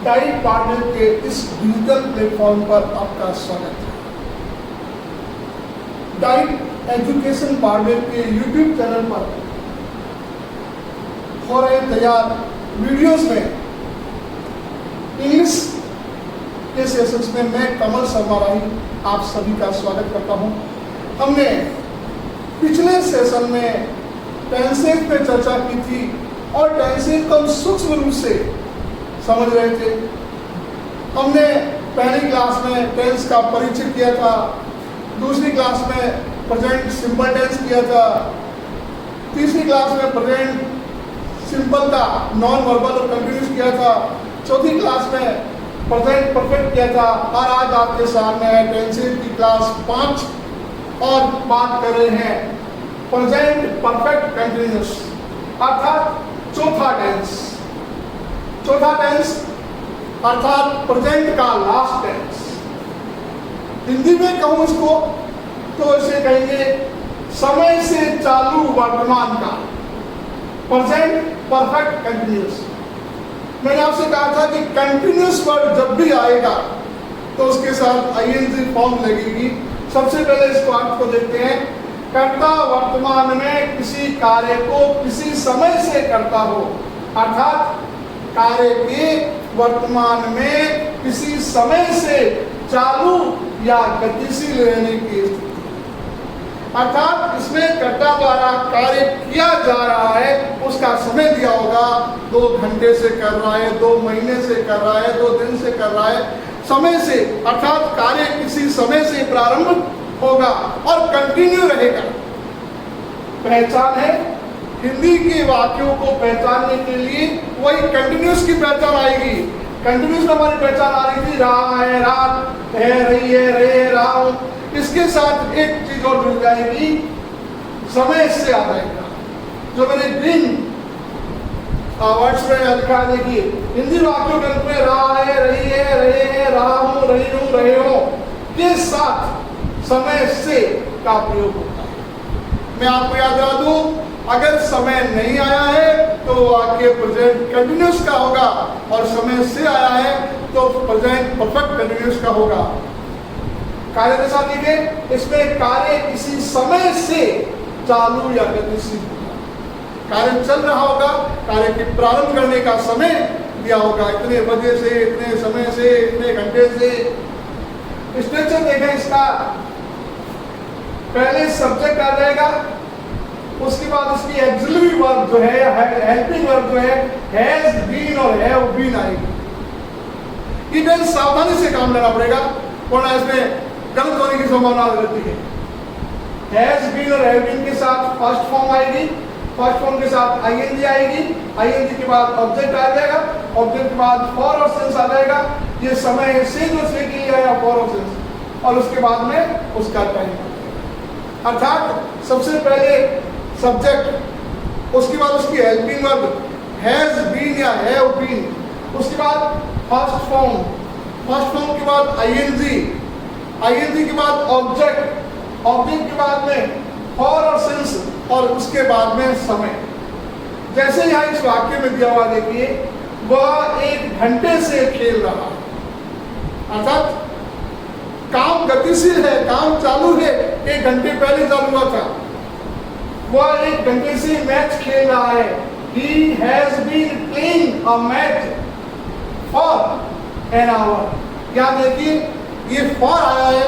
Diet partner के इस digital platform पर आपका स्वागत है। डाइट एजुकेशन पार्टनर के यूट्यूब चैनल पर हो रहे तैयार वीडियोस में इंग्लिश के सेशंस में मैं कमल शर्मा राही आप सभी का स्वागत करता हूं। हमने पिछले सेशन में टेंसेज पे चर्चा की थी और टेंसेज को हम सूक्ष्म रूप से समझ रहे थे। हमने पहली क्लास में टेंस का परिचय किया था, दूसरी क्लास में प्रेजेंट सिंपल टेंस किया था, तीसरी क्लास में प्रेजेंट सिंपल का नॉन वर्बल और कंटिन्यूस किया था, चौथी क्लास में प्रेजेंट परफेक्ट किया था और आज आपके सामने है टेंसेज की क्लास 5 और बात कर रहे हैं प्रेजेंट परफेक्ट कंटिन्यूस अर्थात चौथा टेंस। चौथा टेंस अर्थात प्रेजेंट का लास्ट टेंस। हिंदी में कहूं इसको तो इसे कहेंगे समय से चालू वर्तमान का प्रेजेंट परफेक्ट कंटिन्यूस। मैंने आपसे कहा था कि कंटिन्यूस वर्ड जब भी आएगा तो उसके साथ आईएनजी फॉर्म लगेगी। सबसे पहले इसको अर्थ को देखते हैं। कर्ता वर्तमान में किसी कार्य को किसी समय से करता हो अर्थात कार्य के वर्तमान में किसी समय से चालू या गतिशील रहने की स्थिति अर्थात इसमें कर्ता द्वारा कार्य किया जा रहा है, उसका समय दिया होगा, 2 घंटे से कर रहा है, 2 महीने से कर रहा है, 2 दिन से कर रहा है, समय से अर्थात कार्य किसी समय से प्रारंभ होगा और कंटिन्यू रहेगा। पहचान है हिंदी के वाक्यों को पहचानने के लिए वही कंटिन्यूस की पहचान आएगी। कंटिन्यूस में हमारी पहचान आ रही थी रहा है, रात है, रही है, रहे, रहा हूं। इसके साथ एक चीज और जुड़ जाएगी, समय से आ जाएगा। जो मैंने ग्रीन वर्ड्स में लिखा है, देखिए हिंदी वाक्यों के रूप में रहा है, रही है, रहे हैं, रहा हूं, रही हूं, रहे हो के साथ समय से का प्रयोग होता है। मैं आपको याद दिला दूं, अगर समय नहीं आया है तो वाक्य प्रेजेंट कंटिन्यूस का होगा और समय से आया है तो प्रेजेंट परफेक्ट कंटिन्यूस का होगा। कार्य के साथ देखिए, इसमें कार्य किसी समय से चालू या गतिशील कार्य चल रहा होगा, कार्य के प्रारंभ करने का समय दिया होगा, इतने बजे से, इतने समय से, इतने घंटे से। स्ट्रक्चर देखें इसका, पहले सब्जेक्ट आ जाएगा, उसके बाद उसकी एक्सिलरी वर्ब जो है, हेल्पिंग वर्ब जो है, हैज बीन और हैव बीन आएगी। इधर सावधानी से काम लेना पड़ेगा वरना इसमें गलत होने की संभावना रहती है। हैज बीन और हैव बीन के साथ फर्स्ट फॉर्म आएगी, फर्स्ट फॉर्म के साथ आईएनजी आएगी, आईएनजी के बाद ऑब्जेक्ट आ जाएगा, ऑब्जेक्ट के बाद फॉर और सिंस आ जाएगा। ये समय से जो से के लिए आया फॉर और सिंस और उसके बाद में उसका टाइम अर्थात सबसे पहले सब्जेक्ट, उसके बाद उसकी हेल्पिंग वर्ब हैज बीन या हैव बीन, उसके बाद फर्स्ट फॉर्म, फर्स्ट फॉर्म के बाद आईएनजी, आईएनजी के बाद ऑब्जेक्ट, ऑब्जेक्ट के बाद में फॉर और सिंस और उसके बाद में समय। जैसे यहाँ इस वाक्य में दिया हुआ देखिए, वह 1 घंटे से खेल रहा है अर्थात काम गतिशील है, काम चालू है, 1 घंटे पहले चालू हुआ था। वह 1 घंटे से मैच खेल रहा है। He has been playing a match for an hour। यहाँ देखिए ये for आया है,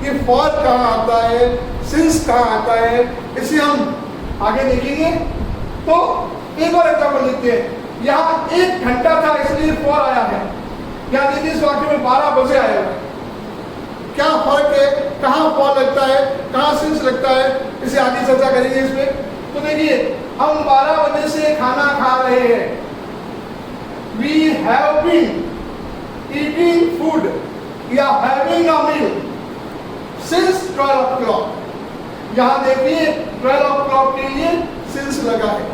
ये for कहाँ आता है, since कहाँ आता है, इसे हम आगे देखेंगे। तो एक और एग्जाम्पल लिखते हैं। यहाँ 1 घंटा था इसलिए for आया है। यहाँ देखिए इस वाक्य में 12 बजे आया है। क्या फर्क है, कहाँ फॉर लगता है, कहाँ सिंस लगता है, इसे आगे चर्चा करेंगे इस पे। तो देखिए हम 12 बजे से खाना खा रहे हैं। We have been eating food या having a meal since 12 o'clock। यहाँ देखिए 12 o'clock के लिए सिंस लगा है,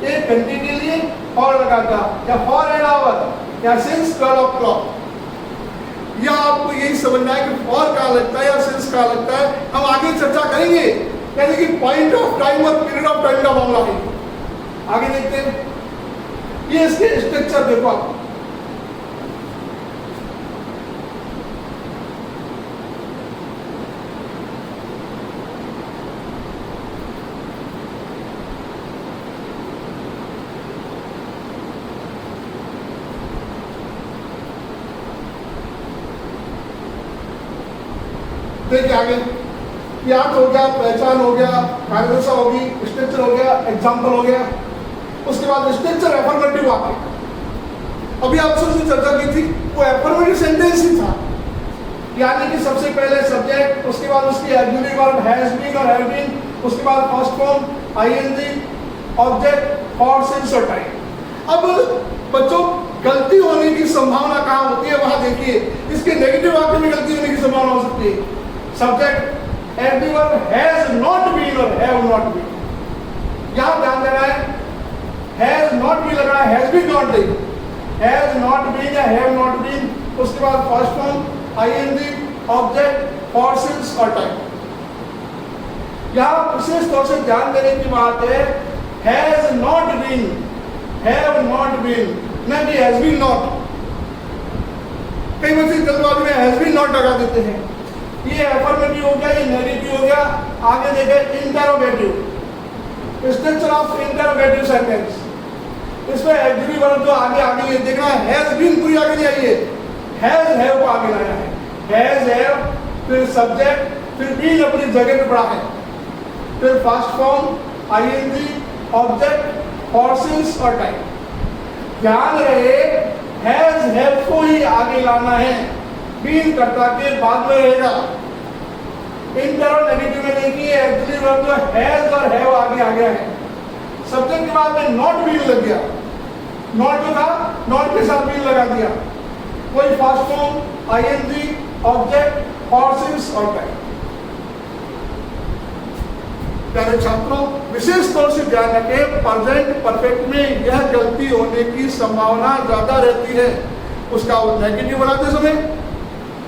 1 घंटे के लिए और लगा था, या फॉर एन आवर या सिंस 12 o'clock। या आपको यही समझना है कि फॉर कहाँ लगता है या सिंस कहाँ लगता है, हम आगे चर्चा करेंगे। यानी कि पॉइंट ऑफ टाइम और पीरियड ऑफ टाइम का मामला है। आगे देखते हैं, ये इसके स्ट्रक्चर देखो आप। देखिए आगे, याद हो गया, पहचान हो गया, कार्यदशा होगी, स्ट्रक्चर हो गया, एग्जाम्पल हो गया। उसके बाद स्ट्रक्चर एफर्मेटिव वाक्य, अभी आपसे जो चर्चा की थी वो एफर्मेटिव सेंटेंस ही था, यानी कि सबसे पहले सब्जेक्ट, उसके बाद उसकी ऑक्सिलरी वर्ब हैज बीन और हैव बीन, उसके बाद first form ING, object, for, since और टाइम। अब बच्चों गलती होने की संभावना कहाँ होती है वहां देखिए, इसके नेगेटिव वाक्य में गलती होने की संभावना हो सकती है। Subject everyone has not been और हैव नॉट बीन, यहां ध्यान देना है, हैज नॉट बीन लग रहा है, हैज बीन नॉट नहीं, हैज नॉट बीन या हैव नॉट बीन, उसके बाद first form ING, object, for, since और टाइम। यहां विशेष तौर से ध्यान देने की बात है, has not been, have not been, न कि हैज बीन नॉट। कई बच्चे जल्दबाजी में हैज बीन नॉट लगा देते हैं, ये एफर्मेटिव हो गया, ये नेगेटिव हो गया। आगे देखें interrogative, structure of interrogative sentence, इसमें ऑक्सिलरी वर्ब जो आगे आगे ये देखना है, हैज बीन पूरी आगे नहीं आई है, हैज हैव को आगे लाया है, हैज हैव, फिर सब्जेक्ट, फिर बीन अपनी जगह पे पड़ा है, फिर first form ING, object, for, since और टाइम। ध्यान रहे हैज हैव को ही आगे लाना है, बीन कर्ता के बाद में रहेगा। इंटर और नेगेटिव में देखिए ऑक्सिलरी वर्ब जो हैज और हैव आगे आ गया है, सब्जेक्ट के बाद में नॉट बीन लग गया, नॉट जो था नॉट के साथ बीन लगा दिया, कोई first form ING, object, for, since और टाइम। प्यारे छात्रों विशेष तौर से ध्यान रखें, प्रेजेंट परफेक्ट में यह गलती होने की संभावना ज्यादा रहती है, उसका नेगेटिव बनाते समय,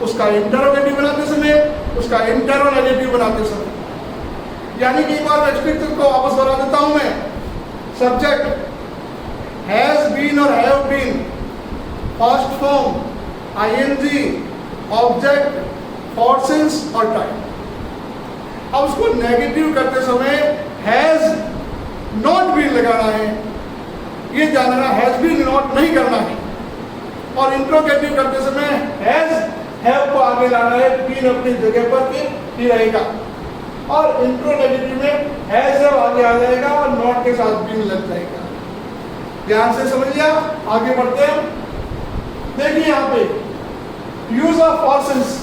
उसका इंटरोगेटिव बनाते समय, उसका इंटरोनेगेटिव बनाते समय। यानी कि एक बार स्ट्रक्चर को वापस बना देता हूं मैं, सब्जेक्ट हैज बीन और have been, first form ING, object, for, since और टाइम। अब उसको नेगेटिव करते समय हैज नॉट बीन लगाना है, ये जानना, हैज बीन नॉट नहीं करना है। और इंट्रोगेटिव करते समय हैज हैव को आगे लाना है, बीन अपनी जगह पर ही रहेगा। और इंट्रोनेगेटिव में हैज हैव आगे आ जाएगा और नॉट के साथ बीन लग जाएगा। ध्यान से समझ लिया, आगे बढ़ते हैं। देखिए यहाँ पे यूज ऑफ फॉर, सिंस,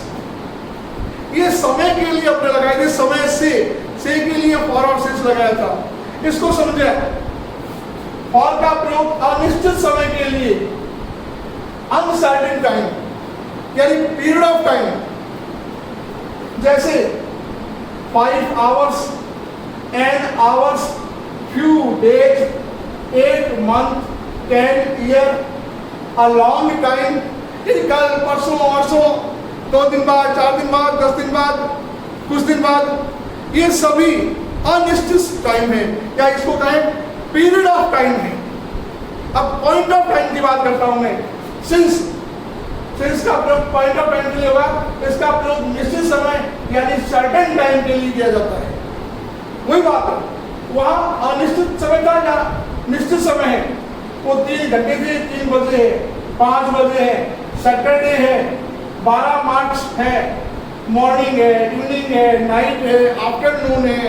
ये समय के लिए अपने लगाए थे, समय से के लिए फॉर और सिंस लगाया था। इसको समझे, फॉर का प्रयोग अनिश्चित समय के लिए, अनसर्टेन टाइम यानी पीरियड ऑफ टाइम, जैसे 5 hours, n hours, few days, 8 month, 10 year, a long time, कल, परसों, वर्षों, 2 दिन बाद, 4 दिन बाद, 10 दिन बाद, कुछ दिन बाद, ये सभी अनिश्चित टाइम है, या इसको कहें पीरियड ऑफ टाइम है। अब पॉइंट ऑफ टाइम की बात करता हूं मैं, सिंस का प्रयोग पॉइंट ऑफ टाइम के लिए होगा, इसका प्रयोग निश्चित समय यानी सर्टेन टाइम के लिए किया जाता है। वही बात है, वहां अनिश्चित समय था या निश्चित समय है, वो 3 घंटे से 3 बजे है, 5 बजे है, सैटरडे है, 12 मार्च है, मॉर्निंग है, इवनिंग है, नाइट है, आफ्टरनून है।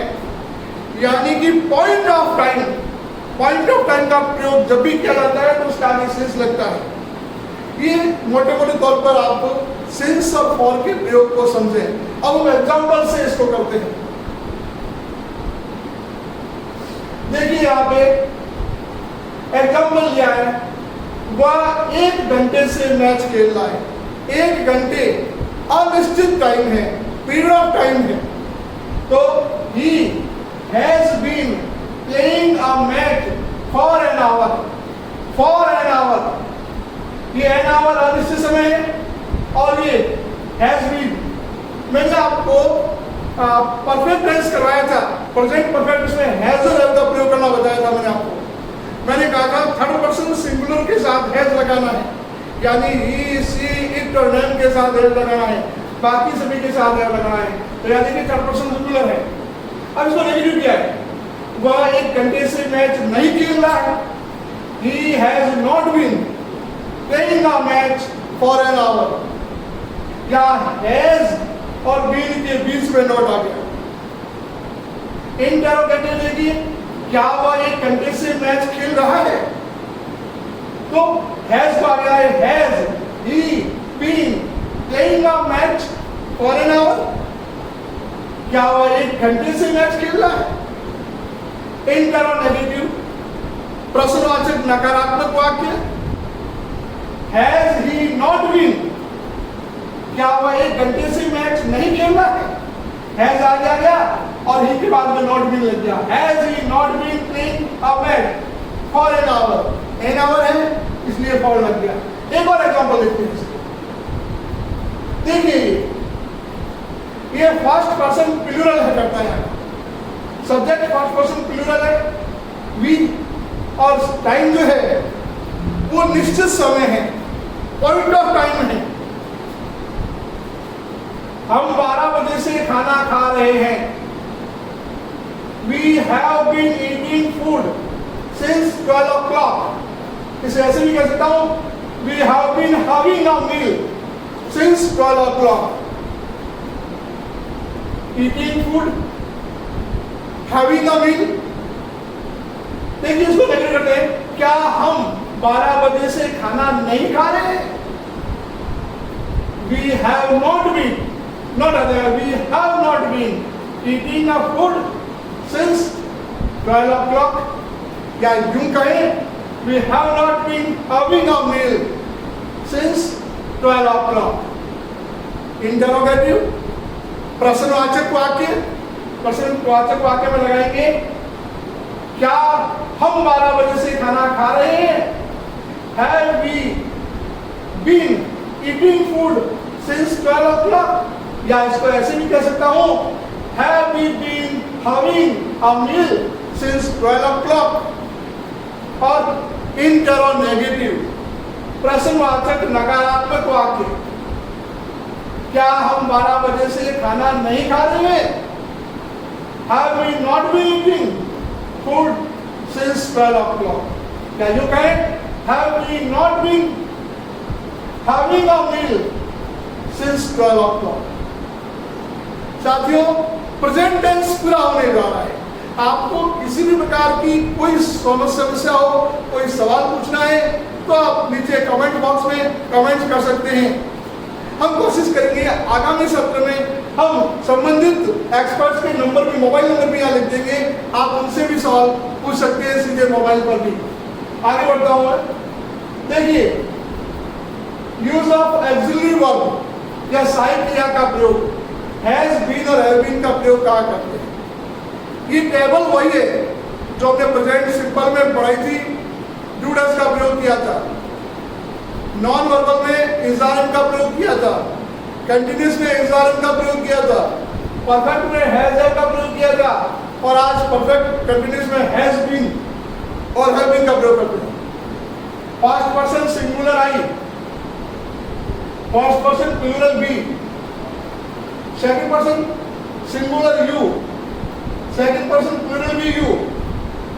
यानी कि पॉइंट ऑफ टाइम का प्रयोग जब भी किया जाता है तो उसका आगे सिंस लगता है। ये मोटे मोटे तौर पर आप सिंस और फॉर के प्रयोग को समझें। अब हम एग्जाम्पल से इसको करते हैं। देखिए यहाँ पे एग्जाम्पल लिया है, वह 1 घंटे से मैच खेल रहा है। 1 घंटे अनिश्चित टाइम है, पीरियड ऑफ टाइम है। तो he has been playing a match for an hour, ये एन आवर अनिश्चित समय है। और ये हैज बीन, मैंने आपको परफेक्ट टेंस करवाया था, प्रेजेंट परफेक्ट, इसमें हैज और हैव का प्रयोग करना बताया था मैंने आपको। मैंने कहा था थर्ड पर्सन सिंगुलर के साथ हैज लगाना है, यानी ही, सी, इट और देम के साथ हैज लगाना है, बाकी सभी के साथ हैज लगाना है। तो यानी कि थर्ड पर्सन सिंगुलर है। अब इसको नेगेटिव किया है, वह 1 घंटे से मैच नहीं खेल रहा है। He has not been playing a match for an hour, या हैज और बीन के बीच में नॉट आ गया। इंटरोगेटिव देखिए, क्या वह एक घंटे से मैच खेल रहा है? तो हैज को आ गया है, has he been playing a match for an hour? क्या वह एक घंटे से मैच खेल रहा है? इंटरोगेटिव प्रश्नवाचक नकारात्मक वाक्य, हैज ही नॉट बीन? क्या वह एक घंटे से मैच नहीं खेल रहा है? हैज आ गया और ही के बाद में नॉट बीन लग गया। Has he not been playing a match for an hour? An hour है इसलिए फॉर लग गया। एक और एग्जांपल देखते हैं। देखिए ये फर्स्ट पर्सन प्लूरल है करता है, सब्जेक्ट फर्स्ट पर्सन प्लूरल है, वी और टाइम जो है वो निश्चित समय है, पॉइंट ऑफ टाइम है। हम 12 बजे से खाना खा रहे हैं। We have been eating food since 12 o'clock। इसे ऐसे भी कह सकता हूं, We have been having a meal since 12 o'clock। Eating food, having a meal। देखिए इसको नेगेटिव करते हैं, क्या हम 12 बजे से खाना नहीं खा रहे हैं? We have not been, not other, we have not been eating a food since 12 o'clock। या यूं कहें, we have not been having a meal since 12 o'clock। Interrogative प्रश्नवाचक वाक्य, प्रश्नवाचक वाक्य में लगाएंगे, क्या हम 12 बजे से खाना खा रहे हैं? Have we been eating food since 12 o'clock? या इसको ऐसे भी कह सकता हूं, Have we been having a meal since 12 o'clock? और इंटरोगेटिव प्रश्नवाचक नकारात्मक वाक्य, क्या हम 12 बजे से खाना नहीं खा रहे हैं? Have we not been eating food since 12 o'clock? क्या यूं कहें, Have we not been having a meal since 12 o'clock? साथियों, प्रेजेंट टेंस पूरा होने जा रहा है। आपको किसी भी प्रकार की कोई समस्या हो, कोई सवाल पूछना है तो आप नीचे कमेंट बॉक्स में कमेंट कर सकते हैं। हम कोशिश करेंगे आगामी सत्र में हम संबंधित एक्सपर्ट्स के नंबर भी, मोबाइल नंबर भी यहाँ लिख देंगे, आप उनसे भी सवाल पूछ सकते हैं सीधे मोबाइल पर भी। आगे बढ़ता हूँ। देखिए यूज ऑफ ऑक्सिलरी वर्ब या सहायक क्रिया का प्रयोग, हैज बीन और हैव बीन का प्रयोग कहाँ करते हैं? ये टेबल वही है जो हमने प्रेजेंट सिंपल में पढ़ाई थी, डू डज का प्रयोग किया था, नॉन वर्बल में इज़ारम का प्रयोग किया था, कंटिन्यूअस में इज़ारम का प्रयोग किया था, परफेक्ट में हैज का प्रयोग किया था, और आज परफेक्ट कंटिन्यूअस में हैज बीन और हैव बीन का प्रयोग करते हैं। First person singular I, first person plural we, second person singular you, second person plural बी you,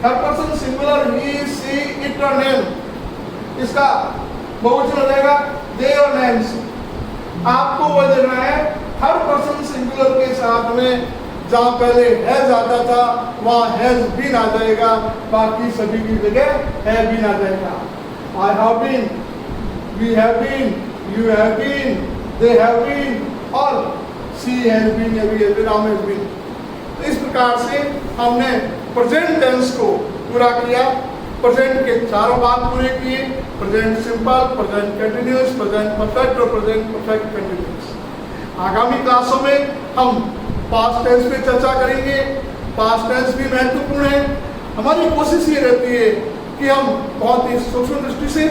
third person singular he, she, it और नेम। इसका बहुवचन हो जाएगा दे और नेम्स। आपको वो देना है हर पर्सन सिंगुलर के साथ में, जहां पहले हैज आता था वहां हैज बीन आ जाएगा, बाकी सभी की जगह हैव बीन आ जाएगा। I have been, we have been, you have been, they have been और सी हैज बीन या we have been, Ram has been. तो इस प्रकार से हमने प्रेजेंट टेंस को पूरा किया, प्रेजेंट के चारों भाग पूरे किए, present simple, present continuous, present perfect और प्रेजेंट परफेक्ट कंटिन्यूअस। आगामी क्लासों में हम पास्ट टेंस पे चर्चा करेंगे। पास्ट टेंस भी महत्वपूर्ण है। हमारी कोशिश ये रहती है कि हम बहुत ही सूक्ष्म दृष्टि से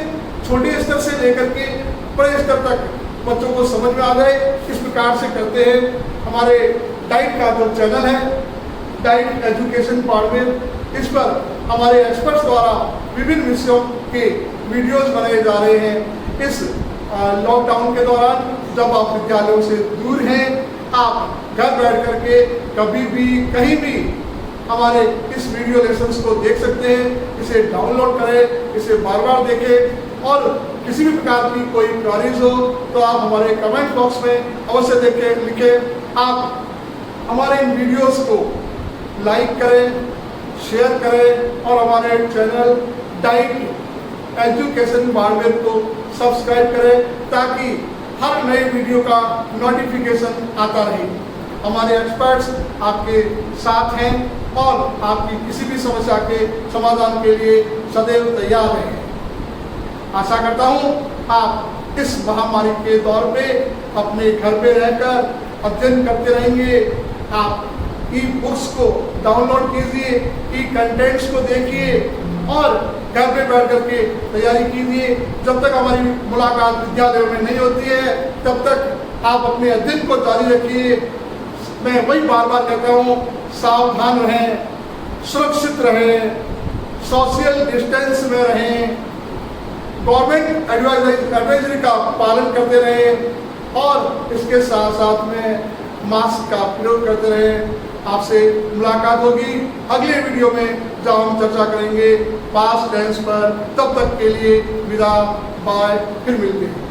छोटे स्तर से लेकर के बड़े स्तर तक बच्चों को समझ में आ जाए, इस प्रकार से करते हैं। हमारे डाइट का जो चैनल है, डाइट एजुकेशन पार्टनर, इस पर हमारे एक्सपर्ट्स द्वारा विभिन्न विषयों के वीडियोस बनाए जा रहे हैं। इस लॉकडाउन के दौरान जब आप विद्यालयों से दूर हैं, आप घर बैठ करके कभी भी कहीं भी हमारे इस वीडियो लेसन्स को देख सकते हैं। इसे डाउनलोड करें, इसे बार बार देखें, और किसी भी प्रकार की कोई क्वेरीज हो तो आप हमारे कमेंट बॉक्स में अवश्य लिखें। आप हमारे इन वीडियोस को लाइक करें, शेयर करें और हमारे चैनल डाइट एजुकेशन बाड़मेर को सब्सक्राइब करें ताकि हर नए वीडियो का नोटिफिकेशन आता रहे। हमारे एक्सपर्ट्स आपके साथ हैं और आपकी किसी भी समस्या के समाधान के लिए सदैव तैयार हैं। आशा करता हूं आप इस महामारी के दौर पे अपने घर पे रहकर अध्ययन करते रहेंगे। आप ई बुक्स को डाउनलोड कीजिए, ई कंटेंट्स को देखिए और घर पे बैठ करके तैयारी कीजिए। जब तक हमारी मुलाकात विद्यालयों में नहीं होती है तब तक आप अपने अध्ययन को जारी रखिए। मैं वही बार बार कहता हूँ, सावधान रहें, सुरक्षित रहें, सोशल डिस्टेंस में रहें, गवर्नमेंट एडवाइजरी का पालन करते रहें और इसके साथ साथ में मास्क का प्रयोग करते रहें। आपसे मुलाकात होगी अगले वीडियो में जब हम चर्चा करेंगे पास्ट टेंस पर। तब तक के लिए विदा, बाय, फिर मिलते हैं।